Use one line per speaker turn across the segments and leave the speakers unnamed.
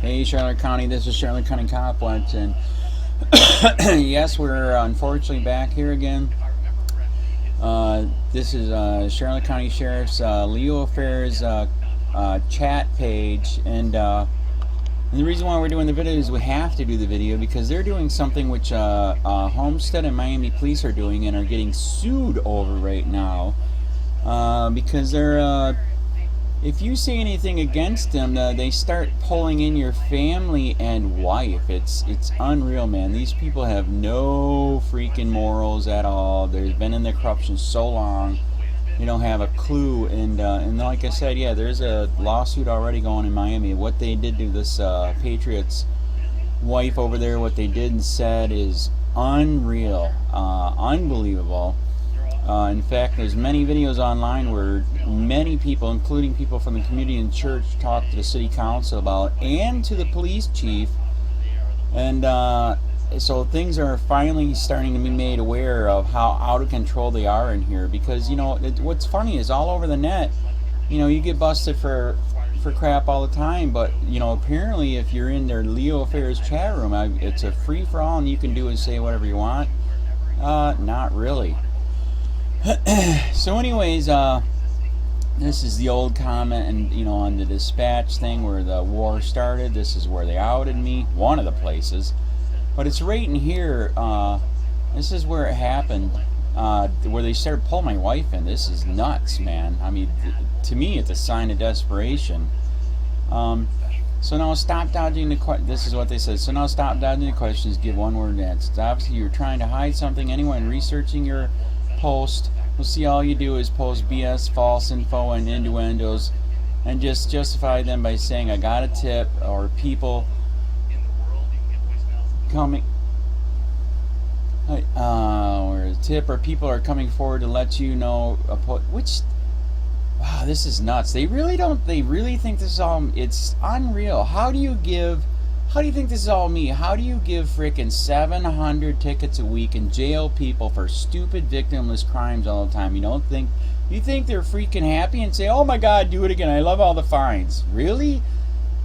Hey Charlotte County, this is Charlotte County COPWATCH, and yes, we're unfortunately back here again. This is Charlotte County Sheriff's Leoaffairs chat page, and the reason why we're doing the video is we have to do the video because they're doing something which Homestead and Miami Police are doing and are getting sued over right now because they're if you say anything against them, they start pulling in your family and wife. It's unreal, man. These people have no freaking morals at all. They've been in the corruption so long, you don't have a clue. And like I said, yeah, there's a lawsuit already going in Miami. What they did to this Patriot's wife over there, what they did and said is unreal, unbelievable. In fact, there's many videos online where many people, including people from the community and church, talk to the city council about and to the police chief. And so things are finally starting to be made aware of how out of control they are in here. Because, you know, what's funny is all over the net, you know, you get busted for crap all the time. But, you know, apparently if you're in their Leoaffairs chat room, it's a free-for-all and you can do and say whatever you want. Not really. So anyways, this is the old comment, and you know, on the dispatch thing where the war started, this is where they outed me, one of the places, but it's right in here. This is where it happened, where they started pulling my wife in. This is nuts, man. I mean, to me it's a sign of desperation. So now stop dodging the questions. This is what they said. So now stop dodging the questions, give one word answers. Obviously you're trying to hide something. Anyone researching your post will see all you do is post BS, false info, and innuendos, and just justify them by saying I got a tip, or people coming or a tip, or people are coming forward to let you know which, wow, this is nuts. They really think this is all, it's unreal. How do you think this is all me? How do you give frickin' 700 tickets a week and jail people for stupid victimless crimes all the time? You think they're freaking happy and say, oh my god, do it again, I love all the fines? Really?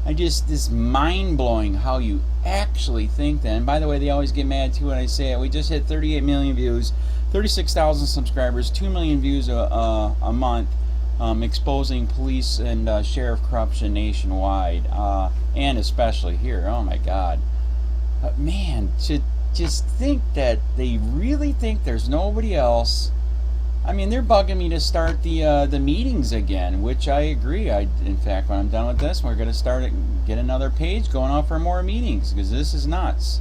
This mind-blowing how you actually think that. And by the way, they always get mad too when I say it. We just hit 38 million views, 36,000 subscribers, 2 million views a month. Exposing police and sheriff corruption nationwide, and especially here. Oh my god, man, to just think that they really think there's nobody else. I mean, they're bugging me to start the meetings again, which I agree. In fact, when I'm done with this, we're going to get another page going out for more meetings, because this is nuts.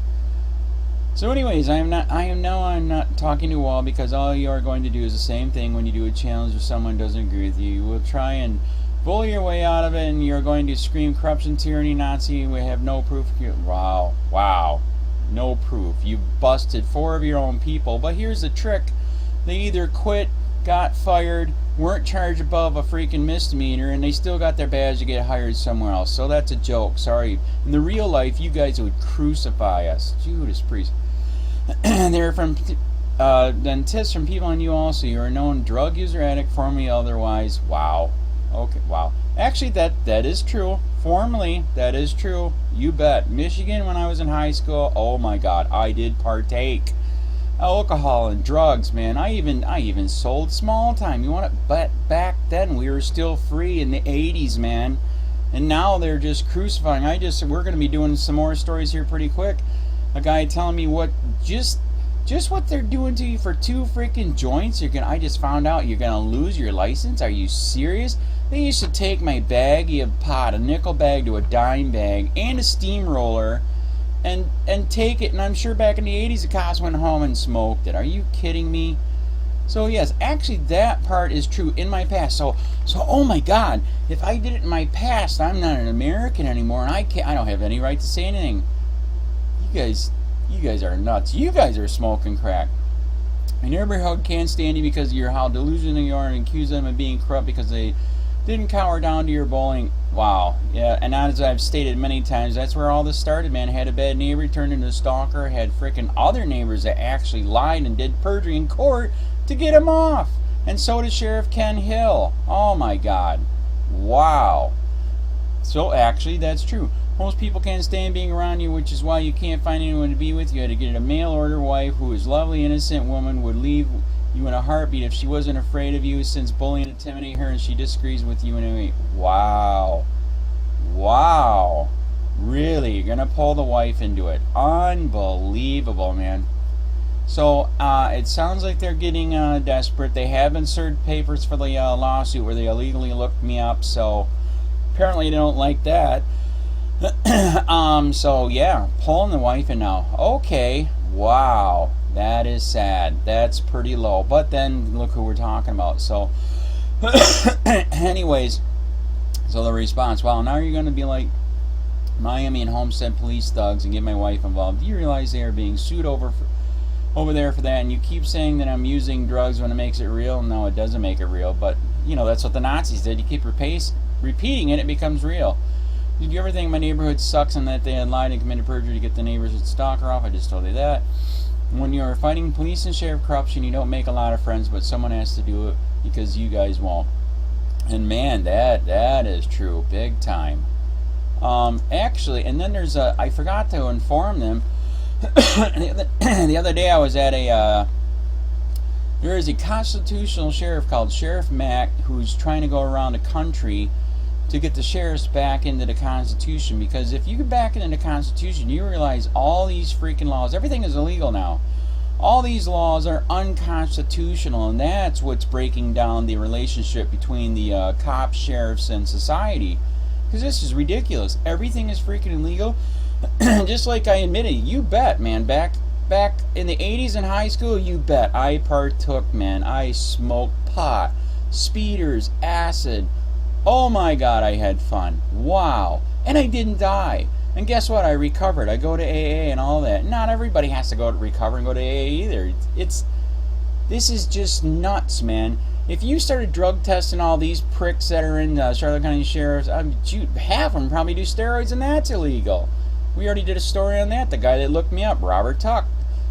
So anyways, I'm not talking to you all, because all you are going to do is the same thing when you do a challenge if someone doesn't agree with you. You will try and bully your way out of it, and you're going to scream corruption, tyranny, Nazi. We have no proof. Wow, no proof. You busted 4 of your own people. But here's the trick. They either quit, got fired, weren't charged above a freaking misdemeanor, and they still got their badge to get hired somewhere else. So that's a joke. Sorry. In the real life, you guys would crucify us. Judas Priest. They're from then tips from people on you also. You're a known drug user, addict, formerly otherwise. Wow. Okay, wow. Actually, that is true. Formerly, that is true. You bet. Michigan, when I was in high school, oh my god, I did partake. Alcohol and drugs, man. I even sold small time. You want it? But back then we were still free in the 80s, man. And now they're just crucifying. We're going to be doing some more stories here pretty quick. A guy telling me what just what they're doing to you for 2 freaking joints. I just found out you're gonna lose your license. Are you serious? They used to take my baggie of pot, a nickel bag to a dime bag, and a steamroller, and take it. And I'm sure back in the 80s the cops went home and smoked it. Are you kidding me? So yes, actually that part is true in my past. So oh my god, if I did it in my past, I'm not an American anymore, and I don't have any right to say anything. You guys are nuts. You guys are smoking crack. My neighborhood can't stand you because of how delusional you are, and accuse them of being corrupt because they didn't cower down to your bullying. Wow. Yeah, and as I've stated many times, that's where all this started, man. Had a bad neighbor, turned into a stalker, had freaking other neighbors that actually lied and did perjury in court to get him off. And so did Sheriff Ken Hill. Oh my god. Wow. So actually, that's true. Most people can't stand being around you, which is why you can't find anyone to be with. You had to get a mail-order wife who is lovely, innocent woman, would leave you in a heartbeat if she wasn't afraid of you, since bullying and intimidate her and she disagrees with you anyway. Wow. Wow. Really? You're going to pull the wife into it. Unbelievable, man. So, it sounds like they're getting desperate. They have inserted papers for the lawsuit where they illegally looked me up, so apparently they don't like that. So yeah, pulling the wife in now. Okay, wow, that is sad. That's pretty low. But then look who we're talking about. So, anyways, so the response. Well, now you're going to be like Miami and Homestead police thugs and get my wife involved. Do you realize they are being sued over there for that? And you keep saying that I'm using drugs when it makes it real. No, it doesn't make it real. But you know that's what the Nazis did. You keep repeating it, it becomes real. Did you ever think my neighborhood sucks and that they had lied and committed perjury to get the neighbors and stalker off? I just told you that. When you're fighting police and sheriff corruption, you don't make a lot of friends, but someone has to do it because you guys won't. And man, that is true, big time. Actually, and then there's I forgot to inform them. The other day I was at there is a constitutional sheriff called Sheriff Mack who's trying to go around the country to get the sheriffs back into the Constitution, because if you get back into the Constitution, you realize all these freaking laws, everything is illegal now. All these laws are unconstitutional, and that's what's breaking down the relationship between the cops, sheriffs, and society. Because this is ridiculous. Everything is freaking illegal. Just like I admitted, you bet, man. Back in the 80s in high school, you bet. I partook, man. I smoked pot, speeders, acid. Oh my God, I had fun. Wow. And I didn't die. And guess what? I recovered. I go to AA and all that. Not everybody has to go to recover and go to AA either. This is just nuts, man. If you started drug testing all these pricks that are in Charlotte County Sheriff's, half of them probably do steroids, and that's illegal. We already did a story on that. The guy that looked me up, Robert Tuck,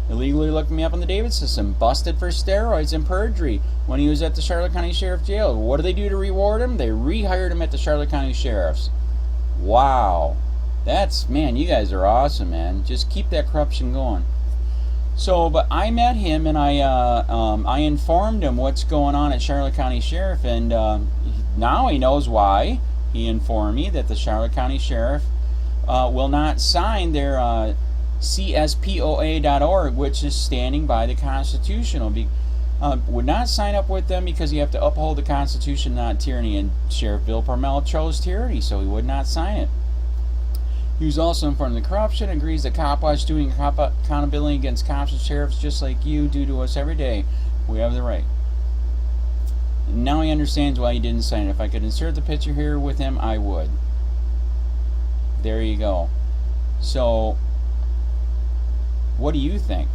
illegally looked me up on the David system, busted for steroids and perjury when he was at the Charlotte County Sheriff Jail. What do they do to reward him? They rehired him at the Charlotte County Sheriff's. Wow. Man, you guys are awesome, man. Just keep that corruption going. So, but I met him and I informed him what's going on at Charlotte County Sheriff, and now he knows why. He informed me that the Charlotte County Sheriff will not sign their CSPOA.org, which is standing by the Constitutional. Would not sign up with them because you have to uphold the Constitution, not tyranny. And Sheriff Bill PRUMMELL chose tyranny, so he would not sign it. He was also informed of the corruption, agrees that COPWATCH doing accountability against cops and sheriffs just like you do to us every day. We have the right. And now he understands why he didn't sign it. If I could insert the picture here with him, I would. There you go. So, what do you think?